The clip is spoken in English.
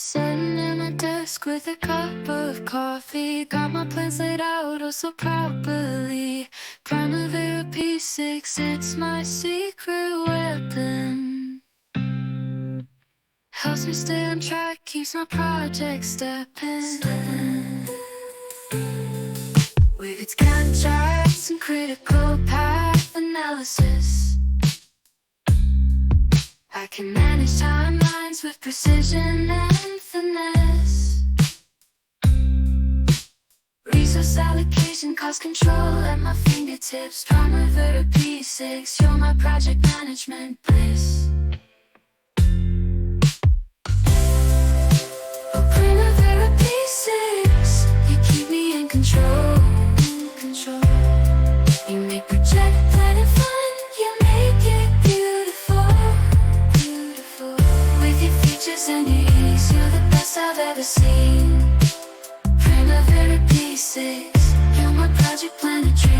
Sitting at my desk with a cup of coffee, got my plans laid out oh so properly. Primavera P6, it's my secret weapon. Helps me stay on track, keeps my project stepping. With its gantt-charts and critical path analysis, I can manage timelines with precision and finesse. Resource allocation, cost control at my fingertips. Primavera P6, you're my project management bliss. Oh, Primavera P6, you keep me in control. You make project planning fun, you make it beautiful. With your features and your ease, you're the best I've ever seen. Primavera P6, you're my project planner dream.